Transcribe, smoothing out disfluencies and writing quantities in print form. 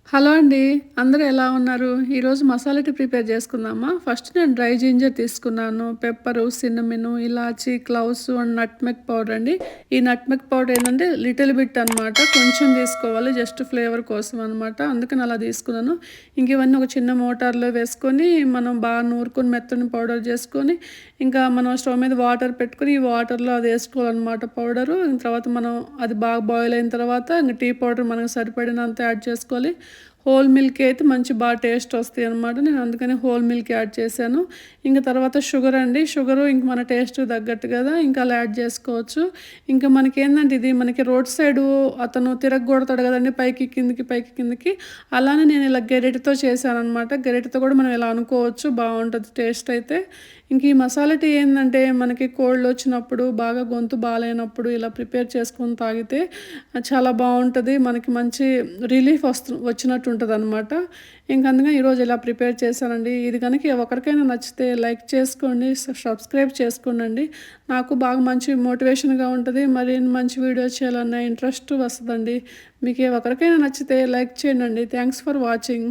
Hello అండి. అందరూ ఎలా ఉన్నారు? ఈరోజు మసాలా టీ ప్రిపేర్ చేసుకుందామా? ఫస్ట్ నేను డ్రై జింజర్ తీసుకున్నాను. Pepper, cinnamon, elaichi, cloves and nutmeg powder అండి. ఈ నట్‌మెగ్ పౌడర్ ఏందంటే లిటిల్ బిట్ అనమాట. కొంచెం తీసుకోవాలి జస్ట్ ఫ్లేవర్ కోసం అనమాట. అందుకని అలా తీసుకున్నాను. ఇంక ఇవన్నీ ఒక చిన్న మోటార్‌లో వేసుకొని మనం బాగా నూరుకొని మెత్తని పౌడర్ చేసుకొని, ఇంకా మనం స్టవ్ మీద వాటర్ పెట్టుకొని ఈ వాటర్‌లో అది వేసుకోవాలనమాట పౌడరు. తర్వాత మనం అది బాగా బాయిల్ అయిన తర్వాత ఇంక టీ పౌడర్ మనకు సరిపడినంత యాడ్ చేసుకోవాలి. హోల్ మిల్క్ అయితే బాగా టేస్ట్ వస్తాయి అనమాట. నేను అందుకని హోల్ మిల్క్ యాడ్ చేశాను. ఇంక తర్వాత షుగర్ అండి. షుగరు ఇంక మన టేస్ట్‌కి తగ్గట్టు కదా! ఇంకా అలా యాడ్ చేసుకోవచ్చు. ఇంకా మనకేందంటే ఇది మనకి రోడ్ సైడు అతను తిరగ్గొడతాడు కదండీ! పైకి కిందకి, పైకి కిందకి. అలానే నేను ఇలా గెరిటతో చేశాననమాట. గెరిటతో కూడా మనం ఇలా అనుకోవచ్చు. బావుంటది టేస్ట్ అయితే. ఇంక ఈ మసాలా టీ ఏందంటే మనకి కోల్డొచ్చినప్పుడు, బాగా గొంతు బాలేనప్పుడు ఇలా ప్రిపేర్ చేసుకొని తాగితే చాలా బావుంటది. మనకి మంచి రిలీఫ్ వచ్చినట్టు ఉంటదనమాట. ఇంక అందుకని ఈరోజు ఇలా ప్రిపేర్ చేశానండి. ఇది గనుక ఒకరికైనా నచ్చితే లైక్ చేసుకోండి, సబ్స్క్రైబ్ చేసుకోండండి. నాకు బాగా మంచి మోటివేషన్‌గా ఉంటది. మరిన్ని మంచి వీడియోస్ చేయాలన్న ఇంట్రెస్ట్ వస్తదండి. మీకు ఏ ఒకరికైనా నచ్చితే లైక్ చేయండండి. Thanks for watching.